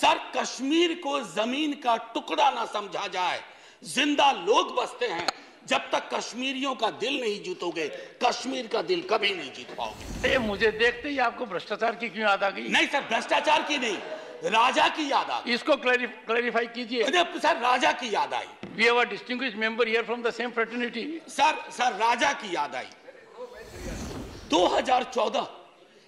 Sir, Kashmir को जमीन का टुकड़ा ना समझा जाए, जिंदा लोग बसते हैं। जब तक कश्मीरियों का दिल नहीं जीतोगे, कश्मीर का दिल कभी नहीं जीत पाओगे। ये मुझे देखते ही आपको भ्रष्टाचार की क्यों याद आ गई? नहीं सर, भ्रष्टाचार की नहीं, राजा की याद आ गई। इसको क्लैरिफाई कीजिए। सर, राजा की याद आई। We have a distinguished member here from the same fraternity. Sir, राजा की याद आई। 2014,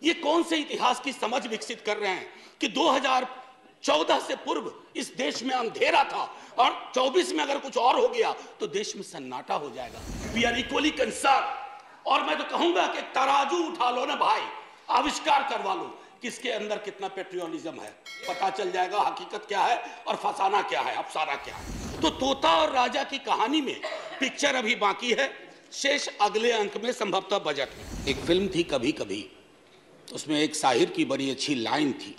ये कौन से इतिहास की समझ विकसित कर रहे हैं कि 2014 से पूर्व इस देश में अंधेरा था और 24 में अगर कुछ और हो गया तो देश में सन्नाटा हो जाएगा। We are equally concern. और मैं तो कहूंगा कि तराजू उठा लो ना भाई, आविष्कार करवा लो किसके अंदर कितना पेट्रियोटिज्म है, पता चल जाएगा हकीकत क्या है और फसाना क्या है, अफसाना क्या है। तो तोता और राजा की कहानी में पिक्चर अभी बाकी है, शेष अगले अंक में, संभवतः बजट में। एक फिल्म थी कभी कभी, उसमें एक शाहिर की बड़ी अच्छी लाइन थी,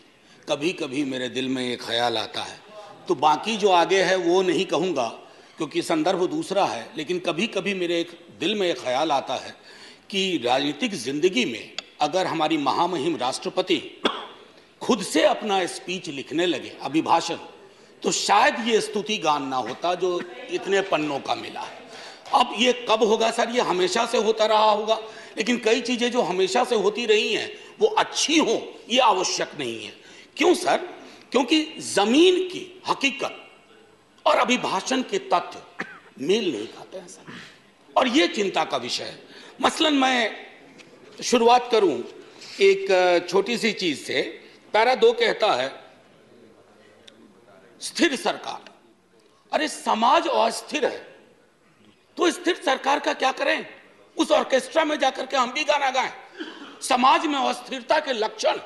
कभी कभी मेरे दिल में एक ख्याल आता है। तो बाकी जो आगे है वो नहीं कहूँगा क्योंकि संदर्भ दूसरा है, लेकिन कभी कभी मेरे एक दिल में एक ख्याल आता है कि राजनीतिक जिंदगी में अगर हमारी महामहिम राष्ट्रपति खुद से अपना स्पीच लिखने लगे, अभिभाषण, तो शायद ये स्तुति गान ना होता जो इतने पन्नों का मिला है। अब ये कब होगा सर? ये हमेशा से होता रहा होगा, लेकिन कई चीजें जो हमेशा से होती रही हैं वो अच्छी हो ये आवश्यक नहीं है। क्यों सर? क्योंकि जमीन की हकीकत और अभिभाषण के तथ्य मेल नहीं खाते हैं सर, और ये चिंता का विषय है। मसलन मैं शुरुआत करूं एक छोटी सी चीज से। पैरा 2 कहता है स्थिर सरकार। अरे समाज अस्थिर है तो स्थिर सरकार का क्या करें? उस ऑर्केस्ट्रा में जाकर के हम भी गाना गाएं? समाज में अस्थिरता के लक्षण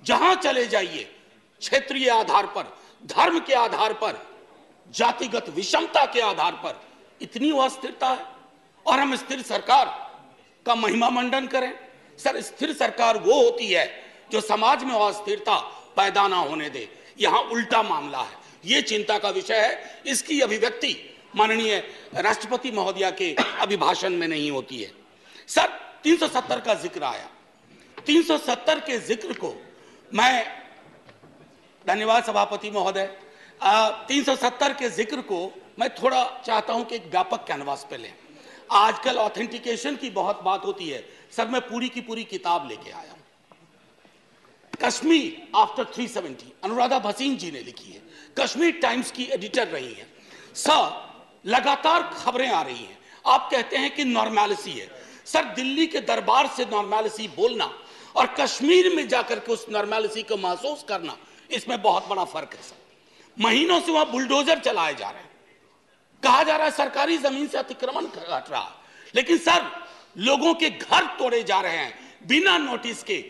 जहां चले जाइए, क्षेत्रीय आधार पर, धर्म के आधार पर, जातिगत विषमता के आधार पर इतनी अस्थिरता है और हम स्थिर सरकार का महिमा मंडन करें। सर, स्थिर सरकार वो होती है जो समाज में अस्थिरता पैदा ना होने दे। यहां उल्टा मामला है, ये चिंता का विषय है। इसकी अभिव्यक्ति माननीय राष्ट्रपति महोदया के अभिभाषण में नहीं होती है। सर, 370 का जिक्र आया। 370 के जिक्र को मैं, धन्यवाद सभापति महोदय, 370 के जिक्र को मैं थोड़ा चाहता हूं कि एक व्यापक कैनवास पे लें। आजकल ऑथेंटिकेशन की बहुत बात होती है सर, मैं पूरी की पूरी किताब लेके आया हूं। कश्मीर आफ्टर 370 अनुराधा भसीन जी ने लिखी है, कश्मीर टाइम्स की एडिटर रही हैं। सर, लगातार खबरें आ रही हैं, आप कहते हैं कि नॉर्मैलिसी है। सर, दिल्ली के दरबार से नॉर्मैलिसी बोलना और कश्मीर में जाकर के उस नॉर्मैलिसी को महसूस करना, इसमें बहुत बड़ा फर्क है सर। महीनों से वहां बुलडोजर चलाए जा रहे हैं, कहा जा रहा है सरकारी जमीन से अतिक्रमण हट रहा है, लेकिन सर लोगों के घर तोड़े जा रहे हैं बिना नोटिस के।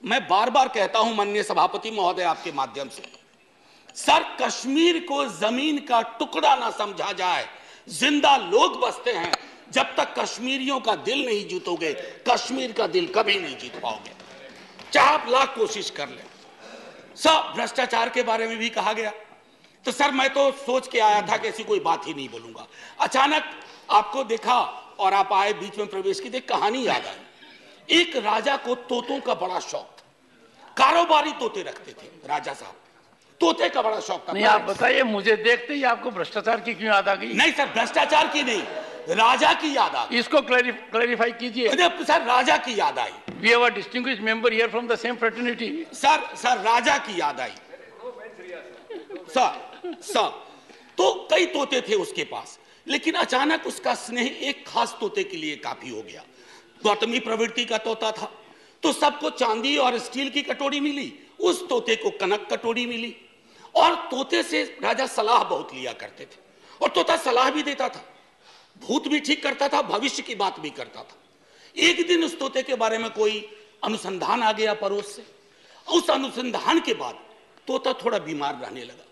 मैं बार बार कहता हूं माननीय सभापति महोदय आपके माध्यम से, सर, कश्मीर को जमीन का टुकड़ा ना समझा जाए, जिंदा लोग बसते हैं। जब तक कश्मीरियों का दिल नहीं जीतोगे, कश्मीर का दिल कभी नहीं जीत पाओगे, चाहे आप लाख कोशिश कर लें। सर, भ्रष्टाचार के बारे में भी कहा गया, तो सर मैं तो सोच के आया था कि ऐसी कोई बात ही नहीं बोलूंगा। अचानक आपको देखा और आप आए, बीच में प्रवेश की, देख कहानी याद आई। एक राजा को तोतों का बड़ा शौक था, कारोबारी तोते रखते थे राजा साहब, तोते का बड़ा शौक था। नहीं, आप बताइए, मुझे देखते ही आपको भ्रष्टाचार की क्यों याद आ गई? नहीं सर, भ्रष्टाचार की नहीं, राजा की याद आ गई। इसको क्लैरिफाई कीजिए। सर, राजा की याद आई। We have a distinguished member here from the same fraternity. Sir, राजा की याद आई। सर, तो कई तोते थे उसके पास, लेकिन अचानक उसका स्नेह एक खास तोते के लिए काफी हो गया। गौतमी प्रवृत्ति का तोता था, तो सबको चांदी और स्टील की कटोरी मिली, उस तोते को कनक कटोरी मिली। और तोते से राजा सलाह बहुत लिया करते थे, और तोता सलाह भी देता था, भूत भी ठीक करता था, भविष्य की बात भी करता था। एक दिन उस तोते के बारे में कोई अनुसंधान आ गया पड़ोस से। उस अनुसंधान के बाद तोता थोड़ा बीमार रहने लगा।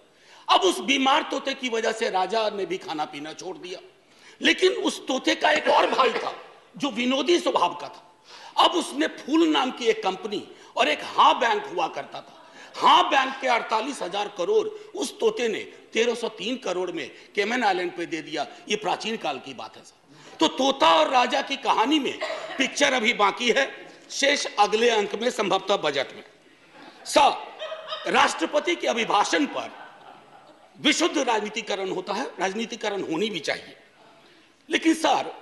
अब उस बीमार तोते की वजह से राजा ने भी खाना पीना छोड़ दिया, लेकिन उस तोते का एक और भाई था जो विनोदी स्वभाव का था। अब उसने फूल नाम की एक कंपनी और एक हाँ बैंक हुआ करता था, हाँ बैंक के 48,000 करोड़ उस तोते ने 1303 करोड़ में केमन आइलैंड पे दे दिया। ये प्राचीन काल की बात है सर। तो तोता और राजा की कहानी में पिक्चर अभी बाकी है, शेष अगले अंक में, संभवतः बजट में। सर, राष्ट्रपति के अभिभाषण पर विशुद्ध राजनीतिकरण होता है, राजनीतिकरण होनी भी चाहिए। लेकिन सर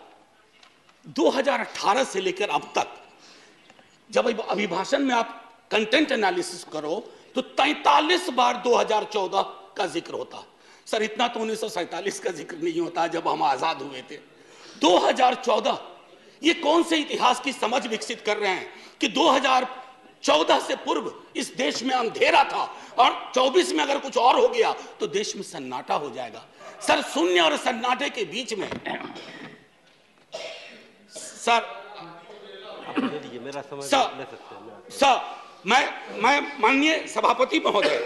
2018 से लेकर अब तक जब अभिभाषण में आप कंटेंट एनालिसिस करो तो 43 बार 2014 का जिक्र होता है। सर इतना तो 1947 का जिक्र नहीं होता जब हम आजाद हुए थे। 2014 ये कौन से इतिहास की समझ विकसित कर रहे हैं कि 2014 से पूर्व इस देश में अंधेरा था और 24 में अगर कुछ और हो गया तो देश में सन्नाटा हो जाएगा। सर शून्य और सन्नाटे के बीच में सर मेरा समय सर मैं माननीय सभापति महोदय,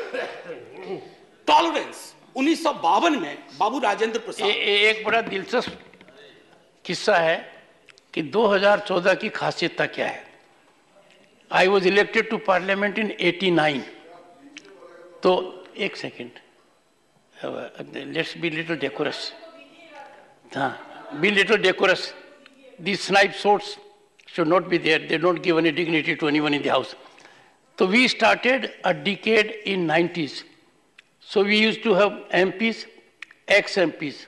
टॉलरेंस 1952 में बाबू राजेंद्र प्रसाद एक बड़ा दिलचस्प किस्सा है कि 2014 की खासियत क्या है। I was elected to parliament in 89। तो एक second, let's be little decorous. हाँ, be little decorous. These snipe swords should not be there. They don't give any dignity to anyone in the house. So we started a decade in 90s. So we used to have MPs, ex-MPs.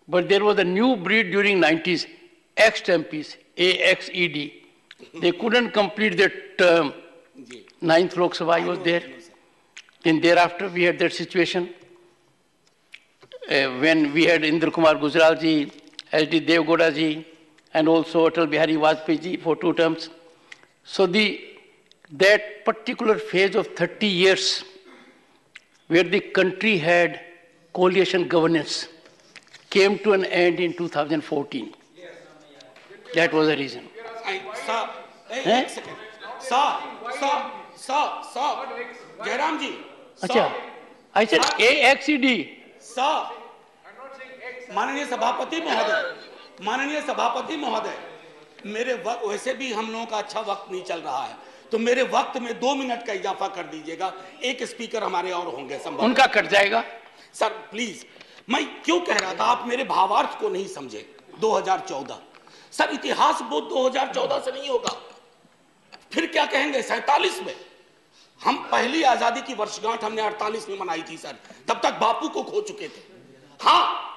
But there was a new breed during 90s, ex-MPs, AXED. They couldn't complete their term. 9th Lok Sabha was there. Then thereafter we had that situation when we had Indra Kumar Gujral ji, S.D. Devgowda ji, and also Atal Bihari Vajpayee ji for 2 terms. So that particular phase of 30 years where the country had coalition governance came to an end in 2014. That was the reason. Sir, एक second, sir, Jairam जी, अच्छा, I said AXED. Sir, माननीय सभापति महोदय, मेरे वक्त वैसे भी हम लोगों का अच्छा वक्त नहीं चल रहा है, तो मेरे वक्त में 2 मिनट का इजाफा कर दीजिएगा। एक स्पीकर हमारे और होंगे संभव, उनका कट जाएगा। सर प्लीज, मैं क्यों कह रहा था आप मेरे भावार्थ को नहीं समझे। 2014 सर, इतिहास बोध 2014 से नहीं होगा, फिर क्या कहेंगे 47 में। हम पहली आजादी की वर्षगांठ हमने 48 में मनाई थी सर, तब तक बापू को खो चुके थे। हाँ,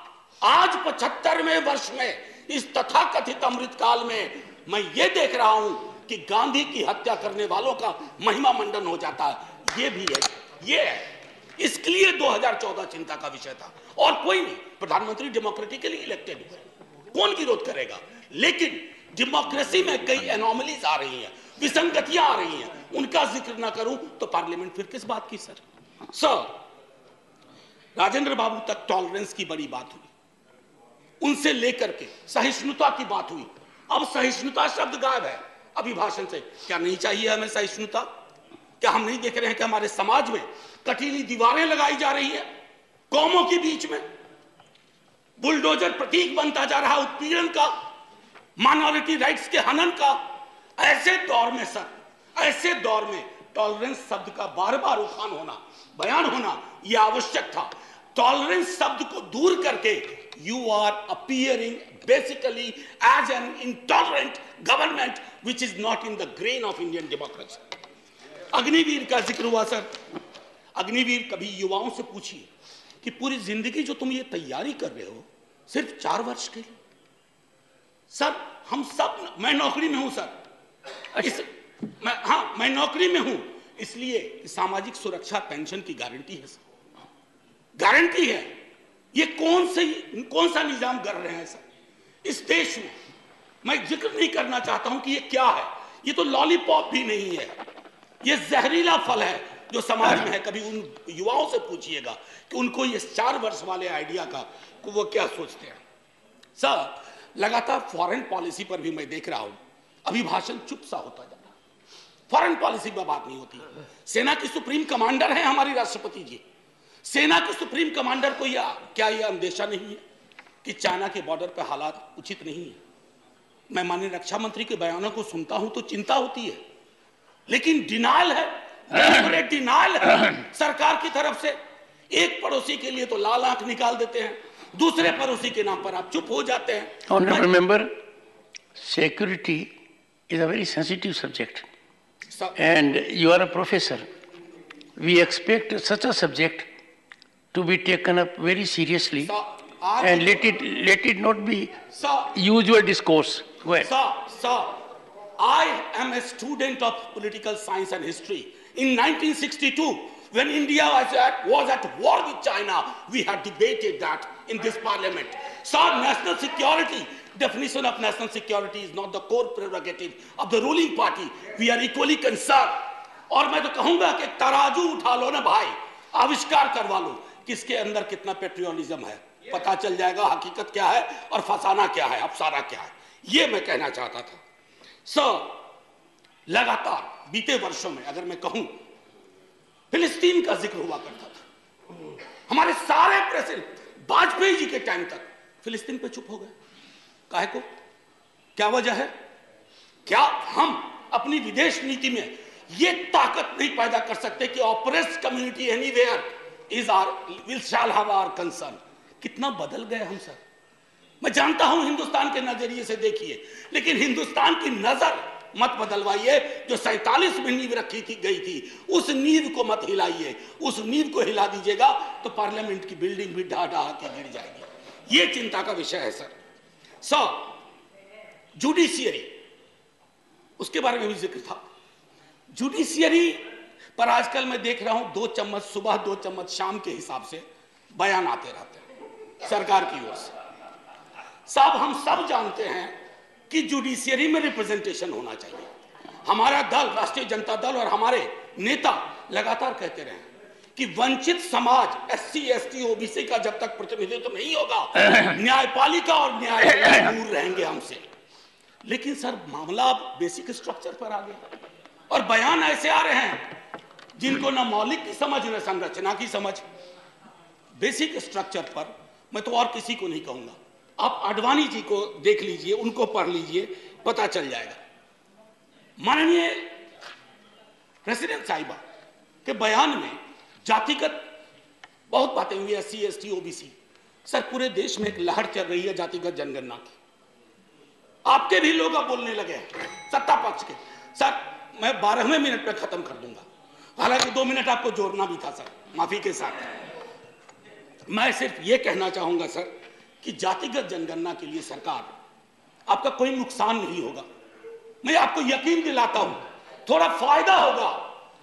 आज 75वें वर्ष में इस तथाकथित अमृतकाल में मैं ये देख रहा हूं कि गांधी की हत्या करने वालों का महिमा मंडन हो जाता है। ये भी है, ये है, इसके लिए 2014 चिंता का विषय था। और कोई नहीं, प्रधानमंत्री डेमोक्रेटिकली इलेक्टेड हुए, कौन विरोध करेगा। लेकिन डेमोक्रेसी में कई एनोमलीज आ रही हैं, विसंगतियां आ रही हैं, उनका जिक्र ना करूं तो पार्लियामेंट फिर किस बात की। सर राजेंद्र बाबू तक टॉलरेंस की बड़ी बात हुई, उनसे लेकर के सहिष्णुता की बात हुई। अब सहिष्णुता शब्द गायब है अभिभाषण से। क्या नहीं चाहिए हमें सहिष्णुता? क्या हम नहीं देख रहे हैं कि हमारे समाज में कटीली दीवारें लगाई जा रही है कौमों के बीच में? बुलडोजर प्रतीक बनता जा रहा है उत्पीड़न का, माइनॉरिटी राइट्स के हनन का। ऐसे दौर में सर, ऐसे दौर में टॉलरेंस शब्द का बार बार उठान होना, बयान होना यह आवश्यक था। टॉलरेंस शब्द को दूर करके you are appearing basically as an intolerant government which is not in the grain of Indian democracy. Agniveer का जिक्र हुआ सर। अग्निवीर, कभी युवाओं से पूछिए कि पूरी जिंदगी जो तुम ये तैयारी कर रहे हो सिर्फ 4 वर्ष के लिए। सर हम सब, मैं नौकरी में हूं सर, मैं नौकरी में हूं, इसलिए सामाजिक सुरक्षा पेंशन की गारंटी है सर, गारंटी है। ये कौन सा निजाम कर रहे हैं सर इस देश में? मैं जिक्र नहीं करना चाहता हूं कि ये क्या है। ये तो लॉलीपॉप भी नहीं है, ये जहरीला फल है जो समाज में है। कभी उन युवाओं से पूछिएगा कि उनको ये 4 वर्ष वाले आइडिया का वो क्या सोचते हैं। सर लगातार फॉरेन पॉलिसी पर भी मैं देख रहा हूं अभिभाषण चुप सा होता जा रहा है। फॉरेन पॉलिसी पर बात नहीं होती। सेना की सुप्रीम कमांडर है हमारी राष्ट्रपति जी। सेना के सुप्रीम कमांडर को क्या यह अंदेशा नहीं है कि चाइना के बॉर्डर पर हालात उचित नहीं है? मैं माननीय रक्षा मंत्री के बयानों को सुनता हूं तो चिंता होती है, लेकिन डिनायल है, डिनायल है सरकार की तरफ से। एक पड़ोसी के लिए तो लाल आंख निकाल देते हैं, दूसरे पड़ोसी के नाम पर आप चुप हो जाते हैं। Honorable member, security is a very sensitive subject, and you are a professor. we expect such a subject to be taken up very seriously Sir, and let it not be sir, usual discourse. Go ahead. Sir, I am a student of political science and history. In 1962, when India was at war with China, we had debated that in this parliament. Sir, national security, definition of national security is not the core prerogative of the ruling party. We are equally concerned. और मैं तो कहूंगा कि तराजू उठा लो ना भाई, आविष्कार करवा लो किसके अंदर कितना पेट्रियोटिज्म है, पता चल जाएगा हकीकत क्या है और फसाना क्या है, अफसाना क्या है। ये मैं कहना चाहता था। सर, लगातार बीते वर्षों में अगर मैं कहूं, फिलिस्तीन का जिक्र हुआ करता था। हमारे सारे प्रेसिडेंट वाजपेयी जी के टाइम तक फिलिस्तीन पे चुप हो गए। काहे को? क्या वजह है? क्या हम अपनी विदेश नीति में ये ताकत नहीं पैदा कर सकते कि oppressed community anywhere is our shall have our concern? कितना बदल गए हम सर। मैं जानता हूं हिंदुस्तान के नजरिए से देखिए, लेकिन हिंदुस्तान की नजर मत बदलवाइए। जो 47 में नींव रखी गई थी, उस नींव को मत हिलाइए। उस नींव को हिला दीजिएगा तो पार्लियामेंट की बिल्डिंग भी ढा ढा के गिर जाएगी। ये चिंता का विषय है सर। जुडिशियरी, उसके बारे में भी जिक्र था। जुडिशियरी पर आजकल मैं देख रहा हूं 2 चम्मच सुबह 2 चम्मच शाम के हिसाब से बयान आते रहते हैं सरकार की ओर से। साहब, हम सब जानते हैं कि जुडिशियरी में रिप्रेजेंटेशन होना चाहिए। हमारा दल, राष्ट्रीय जनता दल और हमारे नेता लगातार कहते रहे कि वंचित समाज SC ST OBC का जब तक प्रतिनिधित्व नहीं होगा, न्यायपालिका और न्यायालय दूर रहेंगे हमसे। लेकिन सर, मामला बेसिक स्ट्रक्चर पर आ गया और बयान ऐसे आ रहे हैं जिनको ना मौलिक की समझ न संरचना की समझ। बेसिक स्ट्रक्चर पर मैं तो और किसी को नहीं कहूंगा, आप आडवाणी जी को देख लीजिए, उनको पढ़ लीजिए, पता चल जाएगा। माननीय प्रेसिडेंट साहिबा के बयान में जातिगत बहुत बातें हुई, SC ST OBC। सर, पूरे देश में एक लहर चल रही है जातिगत जनगणना की। आपके भी लोग अब बोलने लगे हैं, सत्ता पक्ष के। सर, मैं 12वें मिनट पे खत्म कर दूंगा, हालांकि 2 मिनट आपको जोड़ना भी था सर, माफी के साथ। मैं सिर्फ ये कहना चाहूंगा सर कि जातिगत जनगणना के लिए सरकार, आपका कोई नुकसान नहीं होगा। मैं आपको यकीन दिलाता हूं, थोड़ा फायदा होगा।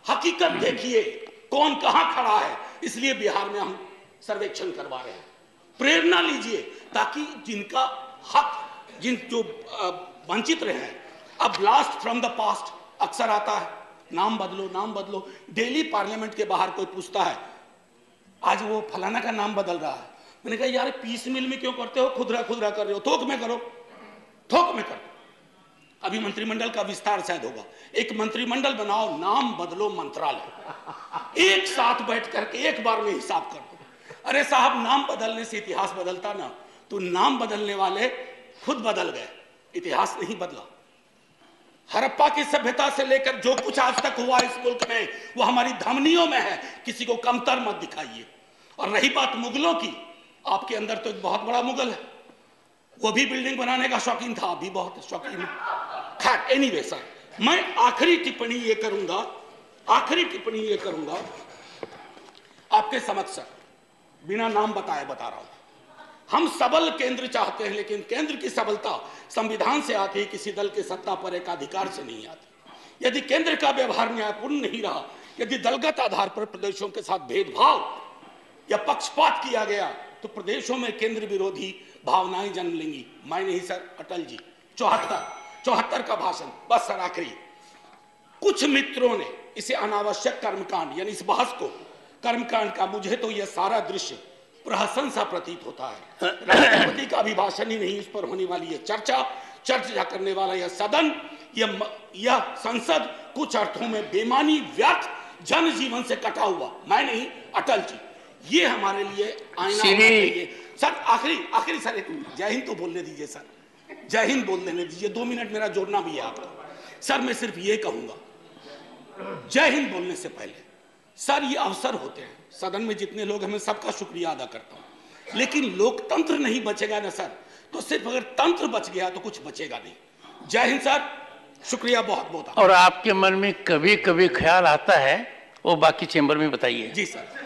हकीकत देखिए कौन कहां खड़ा है, इसलिए बिहार में हम सर्वेक्षण करवा रहे हैं। प्रेरणा लीजिए ताकि जिनका हक, जो वंचित रहे हैं, अब ब्लास्ट फ्रॉम द पास्ट अक्सर आता है, नाम बदलो नाम बदलो। डेली पार्लियामेंट के बाहर कोई पूछता है आज वो फलाना का नाम बदल रहा है। मैंने कहा यार, पीस मिल में क्यों करते हो, खुदरा खुदरा कर रहे हो, थोक में करो, थोक में करो। अभी मंत्रिमंडल का विस्तार शायद होगा, एक मंत्रिमंडल बनाओ, नाम बदलो मंत्रालय, एक साथ बैठ करके एक बार में हिसाब कर दो। अरे साहब, नाम बदलने से इतिहास बदलता ना, तो नाम बदलने वाले खुद बदल गए, इतिहास नहीं बदला। हड़प्पा की सभ्यता से लेकर जो कुछ आज तक हुआ इस मुल्क में, वो हमारी धमनियों में है, किसी को कमतर मत दिखाइए। और रही बात मुगलों की, आपके अंदर तो एक बहुत बड़ा मुगल है, वो भी बिल्डिंग बनाने का शौकीन था, अभी बहुत शौकीन। खैर, एनीवे सर, मैं आखिरी टिप्पणी ये करूंगा आपके समक्ष सर, बिना नाम बताए बता रहा हूं। हम सबल केंद्र चाहते हैं, लेकिन केंद्र की सबलता संविधान से आती है, किसी दल के सत्ता पर एक अधिकार से नहीं आती। यदि केंद्र का व्यवहार न्यायपूर्ण नहीं रहा, यदि दलगत आधार पर प्रदेशों के साथ भेदभाव या पक्षपात किया गया, तो प्रदेशों में केंद्र विरोधी भावनाएं जन्म लेंगी। मैं नहीं सर, अटल जी 74 का भाषण। बस सर, आखिरी, कुछ मित्रों ने इसे अनावश्यक कर्मकांड, यानी इस बहस को कर्मकांड का, मुझे तो यह सारा दृश्य प्रहसन सा प्रतीत होता है। राष्ट्रपति का अभिभाषण ही नहीं, इस पर होने वाली यह चर्चा करने वाला यह सदन, यह संसद कुछ अर्थों में बेमानी, व्यर्थ, जनजीवन से कटा हुआ। मैं नहीं, अटल जी, ये हमारे लिए आईना होना चाहिए। सर, आखिरी सर, जय हिंद तो बोलने दीजिए सर, जय हिंद बोल देने दीजिए, 2 मिनट मेरा जोड़ना भी है आपका। सर, मैं सिर्फ ये कहूंगा, जय हिंद बोलने से पहले सर, ये अवसर होते हैं, सदन में जितने लोग हैं मैं सबका शुक्रिया अदा करता हूं, लेकिन लोकतंत्र नहीं बचेगा ना सर, तो सिर्फ अगर तंत्र बच गया तो कुछ बचेगा नहीं। जय हिंद सर, शुक्रिया बहुत बहुत। और आपके मन में कभी कभी ख्याल आता है वो बाकी चेंबर में बताइए। जी सर।